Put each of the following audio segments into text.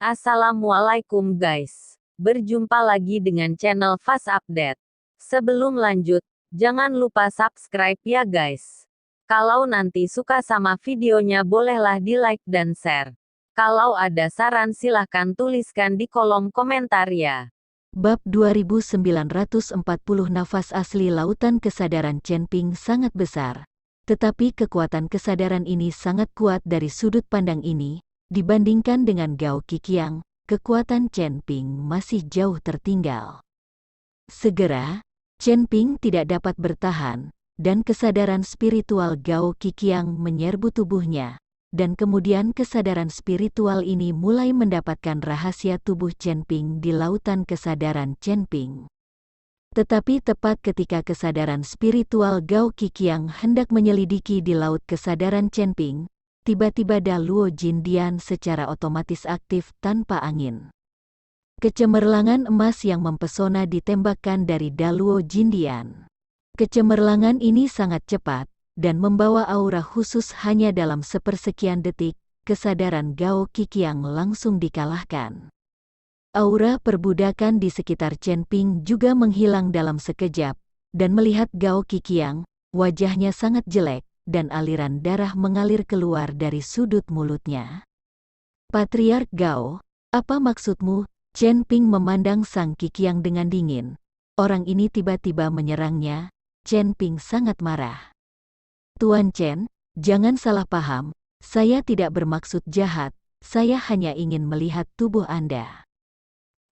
Assalamualaikum guys. Berjumpa lagi dengan channel Fast Update. Sebelum lanjut, jangan lupa subscribe ya guys. Kalau nanti suka sama videonya bolehlah di like dan share. Kalau ada saran silahkan tuliskan di kolom komentar ya. Bab 2940 Nafas asli lautan kesadaran Chen Ping sangat besar. Tetapi kekuatan kesadaran ini sangat kuat dari sudut pandang ini, dibandingkan dengan Gao Qiqiang, kekuatan Chen Ping masih jauh tertinggal. Segera, Chen Ping tidak dapat bertahan, dan kesadaran spiritual Gao Qiqiang menyerbu tubuhnya, dan kemudian kesadaran spiritual ini mulai mendapatkan rahasia tubuh Chen Ping di lautan kesadaran Chen Ping. Tetapi tepat ketika kesadaran spiritual Gao Qiqiang hendak menyelidiki di laut kesadaran Chen Ping, tiba-tiba Daluo Jindian secara otomatis aktif tanpa angin. Kecemerlangan emas yang mempesona ditembakkan dari Daluo Jindian. Kecemerlangan ini sangat cepat, dan membawa aura khusus hanya dalam sepersekian detik, kesadaran Gao Qiqiang langsung dikalahkan. Aura perbudakan di sekitar Chen Ping juga menghilang dalam sekejap, dan melihat Gao Qiqiang, wajahnya sangat jelek, dan aliran darah mengalir keluar dari sudut mulutnya. Patriark Gao, apa maksudmu? Chen Ping memandang Sang Qiqiang dengan dingin. Orang ini tiba-tiba menyerangnya. Chen Ping sangat marah. Tuan Chen, jangan salah paham, saya tidak bermaksud jahat, saya hanya ingin melihat tubuh Anda.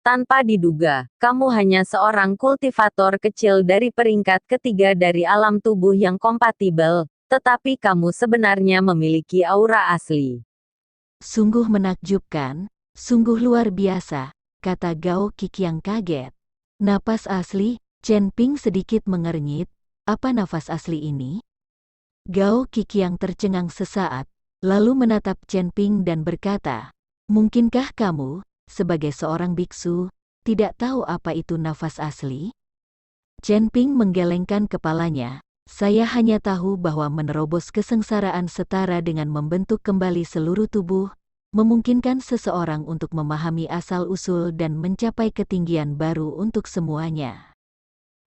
Tanpa diduga, kamu hanya seorang kultivator kecil dari peringkat ketiga dari alam tubuh yang kompatibel, tetapi kamu sebenarnya memiliki aura asli. Sungguh menakjubkan, sungguh luar biasa, kata Gao Qiqiang kaget. Napas asli? Chen Ping sedikit mengernyit, apa nafas asli ini? Gao Qiqiang tercengang sesaat, lalu menatap Chen Ping dan berkata, mungkinkah kamu, sebagai seorang biksu, tidak tahu apa itu nafas asli? Chen Ping menggelengkan kepalanya, saya hanya tahu bahwa menerobos kesengsaraan setara dengan membentuk kembali seluruh tubuh, memungkinkan seseorang untuk memahami asal-usul dan mencapai ketinggian baru untuk semuanya.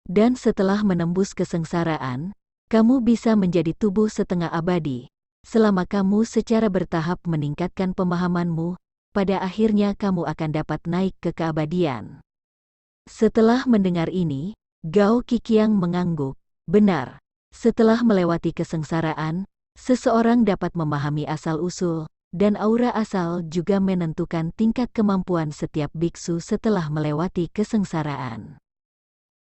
Dan setelah menembus kesengsaraan, kamu bisa menjadi tubuh setengah abadi. Selama kamu secara bertahap meningkatkan pemahamanmu, pada akhirnya kamu akan dapat naik ke keabadian. Setelah mendengar ini, Gao Qiqiang mengangguk. Benar, setelah melewati kesengsaraan, seseorang dapat memahami asal-usul, dan aura asal juga menentukan tingkat kemampuan setiap biksu setelah melewati kesengsaraan.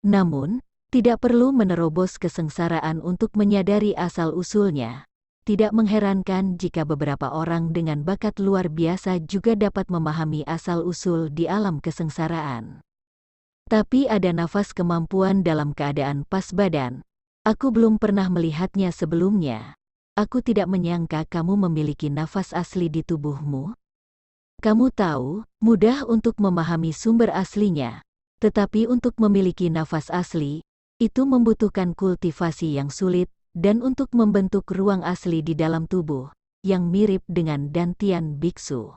Namun, tidak perlu menerobos kesengsaraan untuk menyadari asal-usulnya. Tidak mengherankan jika beberapa orang dengan bakat luar biasa juga dapat memahami asal-usul di alam kesengsaraan. Tapi ada nafas kemampuan dalam keadaan pas badan. Aku belum pernah melihatnya sebelumnya. Aku tidak menyangka kamu memiliki nafas asli di tubuhmu. Kamu tahu, mudah untuk memahami sumber aslinya. Tetapi untuk memiliki nafas asli, itu membutuhkan kultivasi yang sulit, dan untuk membentuk ruang asli di dalam tubuh, yang mirip dengan dantian biksu.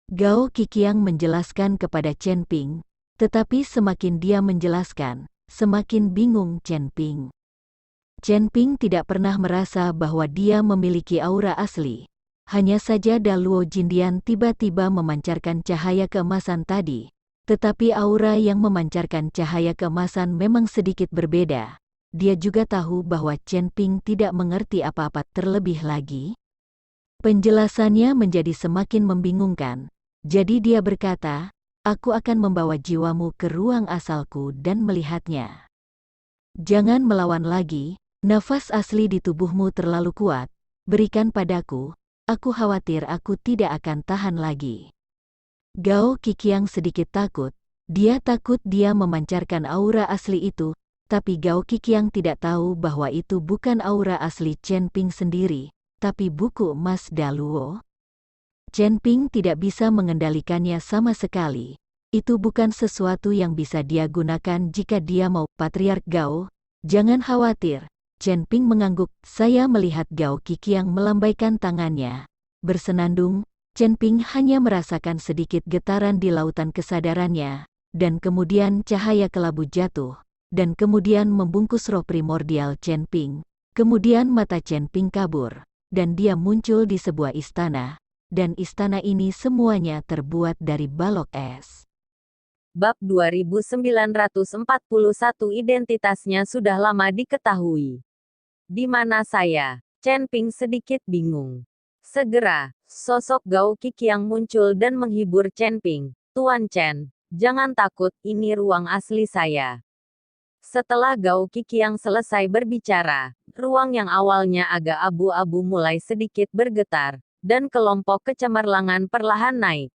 Gao Qiqiang menjelaskan kepada Chen Ping, tetapi semakin dia menjelaskan, semakin bingung Chen Ping. Chen Ping tidak pernah merasa bahwa dia memiliki aura asli. Hanya saja Daluo Jindian tiba-tiba memancarkan cahaya keemasan tadi, tetapi aura yang memancarkan cahaya keemasan memang sedikit berbeda. Dia juga tahu bahwa Chen Ping tidak mengerti apa-apa terlebih lagi. Penjelasannya menjadi semakin membingungkan. Jadi dia berkata, aku akan membawa jiwamu ke ruang asalku dan melihatnya. Jangan melawan lagi, nafas asli di tubuhmu terlalu kuat, berikan padaku, aku khawatir aku tidak akan tahan lagi. Gao Qiqiang sedikit takut, dia takut dia memancarkan aura asli itu, tapi Gao Qiqiang tidak tahu bahwa itu bukan aura asli Chen Ping sendiri, tapi buku emas Daluo. Chen Ping tidak bisa mengendalikannya sama sekali. Itu bukan sesuatu yang bisa dia gunakan jika dia mau. Patriark Gao, jangan khawatir. Chen Ping mengangguk. Saya melihat Gao Qiqiang melambaikan tangannya, bersenandung, Chen Ping hanya merasakan sedikit getaran di lautan kesadarannya, dan kemudian cahaya kelabu jatuh, dan kemudian membungkus roh primordial Chen Ping. Kemudian mata Chen Ping kabur, dan dia muncul di sebuah istana, dan istana ini semuanya terbuat dari balok es. Bab 2941 identitasnya sudah lama diketahui. Di mana saya? Chen Ping sedikit bingung. Segera, sosok Gao Qiqiang muncul dan menghibur Chen Ping. Tuan Chen, jangan takut, ini ruang asli saya. Setelah Gao Qiqiang selesai berbicara, ruang yang awalnya agak abu-abu mulai sedikit bergetar, dan kelompok kecemerlangan perlahan naik.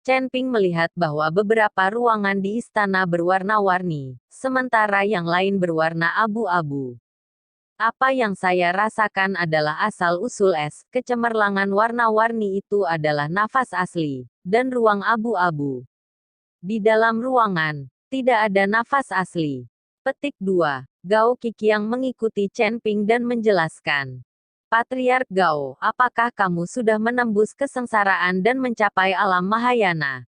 Chen Ping melihat bahwa beberapa ruangan di istana berwarna-warni, sementara yang lain berwarna abu-abu. Apa yang saya rasakan adalah asal-usul es, kecemerlangan warna-warni itu adalah nafas asli, dan ruang abu-abu. Di dalam ruangan, tidak ada nafas asli. Petik 2. Gao Qiqiang mengikuti Chen Ping dan menjelaskan. Patriark Gao, apakah kamu sudah menembus kesengsaraan dan mencapai alam Mahayana?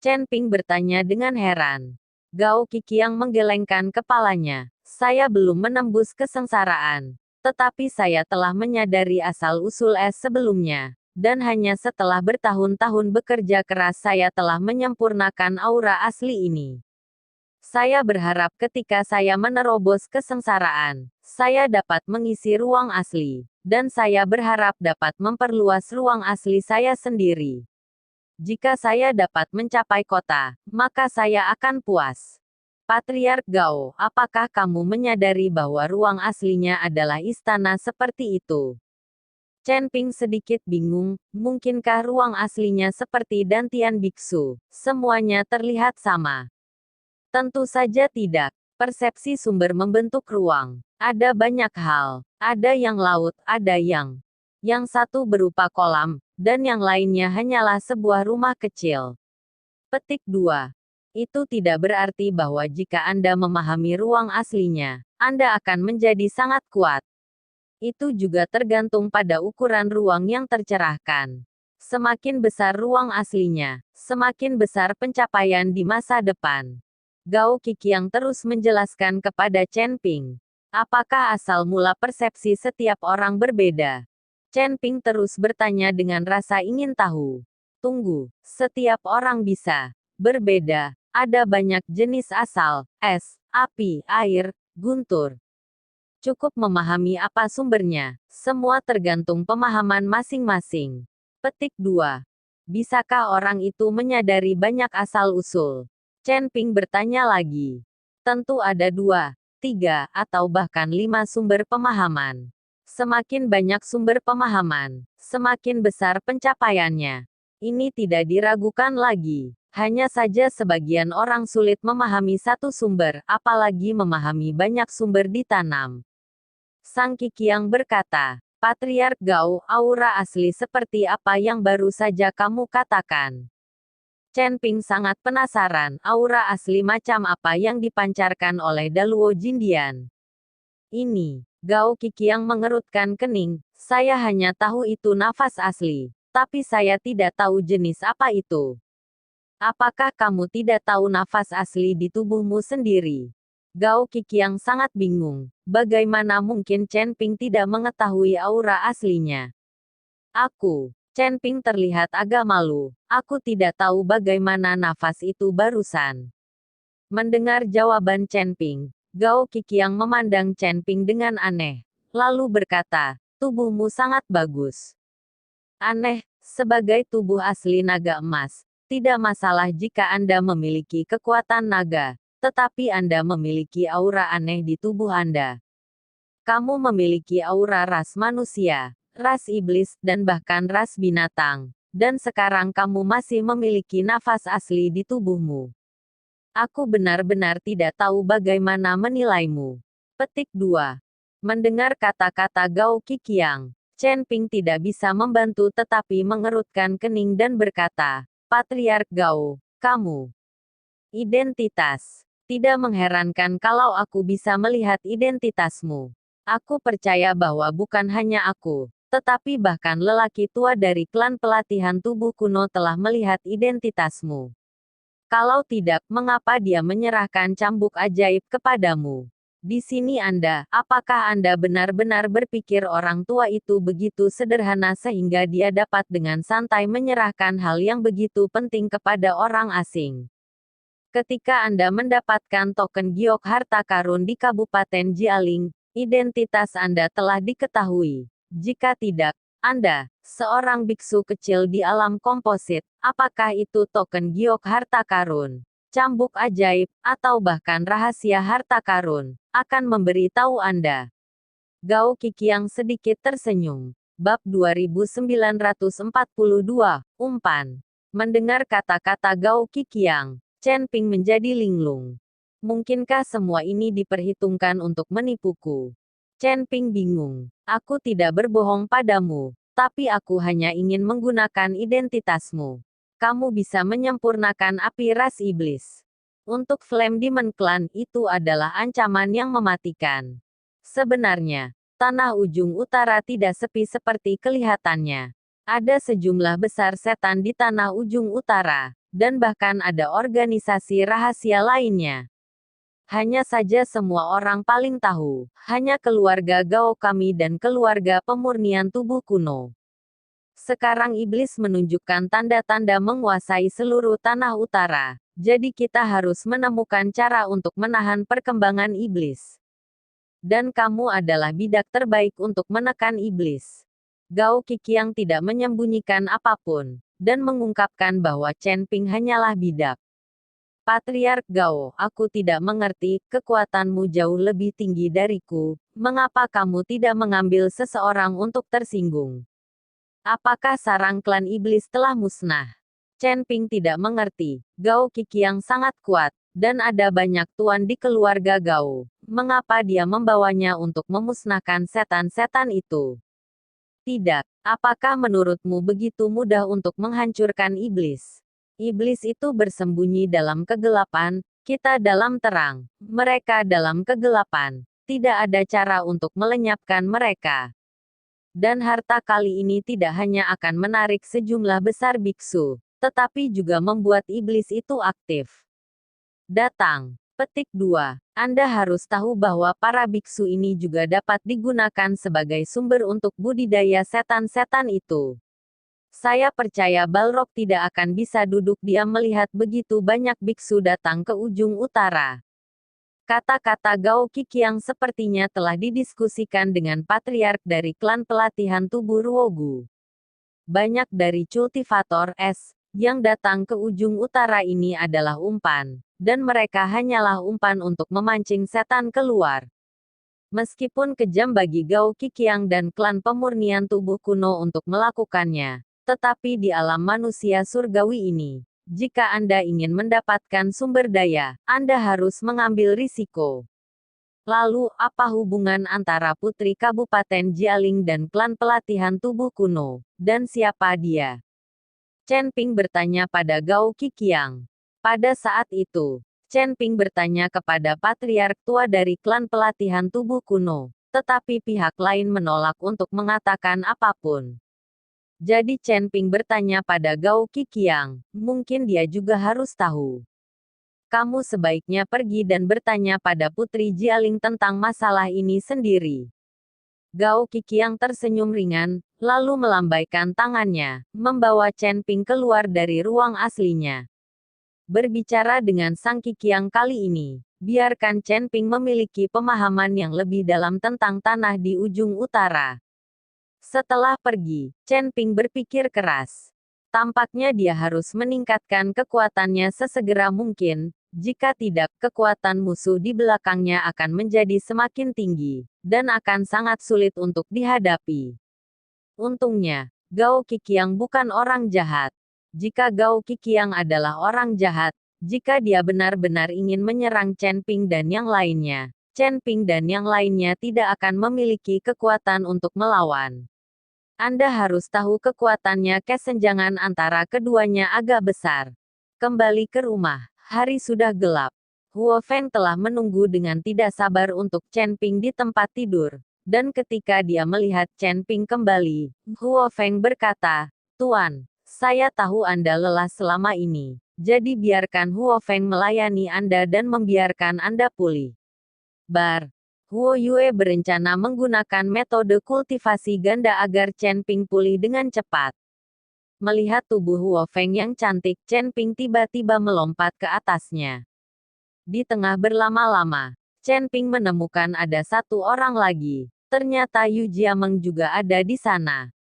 Chen Ping bertanya dengan heran. Gao Qiqiang menggelengkan kepalanya. Saya belum menembus kesengsaraan, tetapi saya telah menyadari asal-usul es sebelumnya, dan hanya setelah bertahun-tahun bekerja keras saya telah menyempurnakan aura asli ini. Saya berharap ketika saya menerobos kesengsaraan, saya dapat mengisi ruang asli, dan saya berharap dapat memperluas ruang asli saya sendiri. Jika saya dapat mencapai kota, maka saya akan puas. Patriark Gao, apakah kamu menyadari bahwa ruang aslinya adalah istana seperti itu? Chen Ping sedikit bingung, mungkinkah ruang aslinya seperti Dantian Biksu, semuanya terlihat sama? Tentu saja tidak. Persepsi sumber membentuk ruang. Ada banyak hal. Ada yang laut, ada yang satu berupa kolam, dan yang lainnya hanyalah sebuah rumah kecil. Petik 2. Itu tidak berarti bahwa jika Anda memahami ruang aslinya, Anda akan menjadi sangat kuat. Itu juga tergantung pada ukuran ruang yang tercerahkan. Semakin besar ruang aslinya, semakin besar pencapaian di masa depan. Gao Qiqiang terus menjelaskan kepada Chen Ping. Apakah asal mula persepsi setiap orang berbeda? Chen Ping terus bertanya dengan rasa ingin tahu. Tunggu, setiap orang bisa berbeda. Ada banyak jenis asal, es, api, air, guntur. Cukup memahami apa sumbernya. Semua tergantung pemahaman masing-masing. Petik 2. Bisakah orang itu menyadari banyak asal-usul? Chen Ping bertanya lagi. Tentu ada 2, 3, atau bahkan 5 sumber pemahaman. Semakin banyak sumber pemahaman, semakin besar pencapaiannya. Ini tidak diragukan lagi. Hanya saja sebagian orang sulit memahami satu sumber, apalagi memahami banyak sumber ditanam. Sang Qiqiang berkata, Patriark Gao, aura asli seperti apa yang baru saja kamu katakan? Chen Ping sangat penasaran, aura asli macam apa yang dipancarkan oleh Daluo Jindian. Ini, Gao Qiqiang mengerutkan kening, saya hanya tahu itu nafas asli, tapi saya tidak tahu jenis apa itu. Apakah kamu tidak tahu nafas asli di tubuhmu sendiri? Gao Qiqiang sangat bingung. Bagaimana mungkin Chen Ping tidak mengetahui aura aslinya? Chen Ping terlihat agak malu. Aku tidak tahu bagaimana nafas itu barusan. Mendengar jawaban Chen Ping, Gao Qiqiang memandang Chen Ping dengan aneh. Lalu berkata, tubuhmu sangat bagus. Aneh, sebagai tubuh asli naga emas. Tidak masalah jika Anda memiliki kekuatan naga, tetapi Anda memiliki aura aneh di tubuh Anda. Kamu memiliki aura ras manusia, ras iblis, dan bahkan ras binatang. Dan sekarang kamu masih memiliki nafas asli di tubuhmu. Aku benar-benar tidak tahu bagaimana menilaimu. Petik 2. Mendengar kata-kata Gao Qiqiang, Chen Ping tidak bisa membantu tetapi mengerutkan kening dan berkata, Patriark Gao, kamu. Identitas. Tidak mengherankan kalau aku bisa melihat identitasmu. Aku percaya bahwa bukan hanya aku, Tetapi bahkan lelaki tua dari klan pelatihan tubuh kuno telah melihat identitasmu. Kalau tidak, mengapa dia menyerahkan cambuk ajaib kepadamu? Di sini apakah Anda benar-benar berpikir orang tua itu begitu sederhana sehingga dia dapat dengan santai menyerahkan hal yang begitu penting kepada orang asing? Ketika Anda mendapatkan token giok harta karun di Kabupaten Jialing, identitas Anda telah diketahui. Jika tidak, Anda, seorang biksu kecil di alam komposit, apakah itu token giok harta karun, cambuk ajaib, atau bahkan rahasia harta karun, akan memberitahu Anda. Gao Qiqiang sedikit tersenyum. Bab 2942, Umpan. Mendengar kata-kata Gao Qiqiang, Chen Ping menjadi linglung. Mungkinkah semua ini diperhitungkan untuk menipuku? Chen Ping bingung. Aku tidak berbohong padamu, tapi aku hanya ingin menggunakan identitasmu. Kamu bisa menyempurnakan api ras iblis. Untuk Flame Demon Clan itu adalah ancaman yang mematikan. Sebenarnya, tanah ujung utara tidak sepi seperti kelihatannya. Ada sejumlah besar setan di tanah ujung utara, dan bahkan ada organisasi rahasia lainnya. Hanya saja semua orang paling tahu, hanya keluarga Gao kami dan keluarga pemurnian tubuh kuno. Sekarang iblis menunjukkan tanda-tanda menguasai seluruh tanah utara, jadi kita harus menemukan cara untuk menahan perkembangan iblis. Dan kamu adalah bidak terbaik untuk menekan iblis. Gao Qiqiang tidak menyembunyikan apapun, dan mengungkapkan bahwa Chen Ping hanyalah bidak. Patriark Gao, aku tidak mengerti, kekuatanmu jauh lebih tinggi dariku, mengapa kamu tidak mengambil seseorang untuk tersinggung? Apakah sarang klan iblis telah musnah? Chen Ping tidak mengerti, Gao Qiqiang sangat kuat, dan ada banyak tuan di keluarga Gao, mengapa dia membawanya untuk memusnahkan setan-setan itu? Tidak, apakah menurutmu begitu mudah untuk menghancurkan iblis? Iblis itu bersembunyi dalam kegelapan, kita dalam terang, mereka dalam kegelapan. Tidak ada cara untuk melenyapkan mereka. Dan harta kali ini tidak hanya akan menarik sejumlah besar biksu, tetapi juga membuat iblis itu aktif. Datang. Petik 2. Anda harus tahu bahwa para biksu ini juga dapat digunakan sebagai sumber untuk budidaya setan-setan itu. Saya percaya Balrog tidak akan bisa duduk diam melihat begitu banyak biksu datang ke ujung utara. Kata-kata Gao Qiqiang sepertinya telah didiskusikan dengan patriark dari klan pelatihan tubuh Ruogu. Banyak dari cultivator es yang datang ke ujung utara ini adalah umpan, dan mereka hanyalah umpan untuk memancing setan keluar. Meskipun kejam bagi Gao Qiqiang dan klan pemurnian tubuh kuno untuk melakukannya, tetapi di alam manusia surgawi ini, jika Anda ingin mendapatkan sumber daya, Anda harus mengambil risiko. Lalu, apa hubungan antara putri Kabupaten Jialing dan klan pelatihan tubuh kuno, dan siapa dia? Chen Ping bertanya pada Gao Qiqiang. Pada saat itu, Chen Ping bertanya kepada patriark tua dari klan pelatihan tubuh kuno, tetapi pihak lain menolak untuk mengatakan apapun. Jadi Chen Ping bertanya pada Gao Qiqiang, mungkin dia juga harus tahu. Kamu sebaiknya pergi dan bertanya pada Putri Jialing tentang masalah ini sendiri. Gao Qiqiang tersenyum ringan, lalu melambaikan tangannya, membawa Chen Ping keluar dari ruang aslinya. Berbicara dengan Sang Qiqiang kali ini, biarkan Chen Ping memiliki pemahaman yang lebih dalam tentang tanah di ujung utara. Setelah pergi, Chen Ping berpikir keras. Tampaknya dia harus meningkatkan kekuatannya sesegera mungkin, jika tidak, kekuatan musuh di belakangnya akan menjadi semakin tinggi, dan akan sangat sulit untuk dihadapi. Untungnya, Gao Qiqiang bukan orang jahat. Jika Gao Qiqiang adalah orang jahat, jika dia benar-benar ingin menyerang Chen Ping dan yang lainnya, Chen Ping dan yang lainnya tidak akan memiliki kekuatan untuk melawan. Anda harus tahu kekuatannya, kesenjangan antara keduanya agak besar. Kembali ke rumah, hari sudah gelap. Huo Feng telah menunggu dengan tidak sabar untuk Chen Ping di tempat tidur, Dan ketika dia melihat Chen Ping kembali, Huo Feng berkata, "Tuan, saya tahu Anda lelah selama ini. Jadi biarkan Huo Feng melayani Anda dan membiarkan Anda pulih." Huo Yue berencana menggunakan metode kultivasi ganda agar Chen Ping pulih dengan cepat. Melihat tubuh Huo Feng yang cantik, Chen Ping tiba-tiba melompat ke atasnya. Di tengah berlama-lama, Chen Ping menemukan ada satu orang lagi. Ternyata Yu Jiameng juga ada di sana.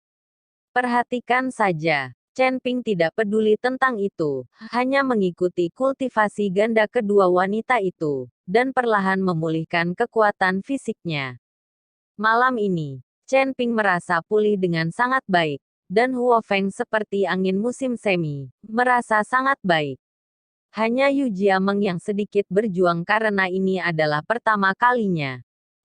Perhatikan saja, Chen Ping tidak peduli tentang itu, hanya mengikuti kultivasi ganda kedua wanita itu, dan perlahan memulihkan kekuatan fisiknya. Malam ini, Chen Ping merasa pulih dengan sangat baik, dan Huo Feng seperti angin musim semi, merasa sangat baik. Hanya Yu Jiameng yang sedikit berjuang karena ini adalah pertama kalinya.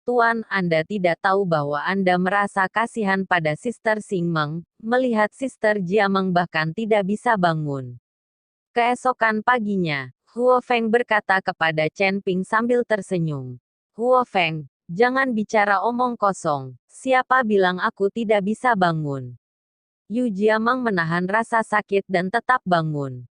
Tuan, Anda tidak tahu bahwa Anda merasa kasihan pada Sister Xingmeng, melihat Sister Jiameng bahkan tidak bisa bangun. Keesokan paginya, Huo Feng berkata kepada Chen Ping sambil tersenyum. "Huo Feng, jangan bicara omong kosong, siapa bilang aku tidak bisa bangun?" Yu Jiameng menahan rasa sakit dan tetap bangun.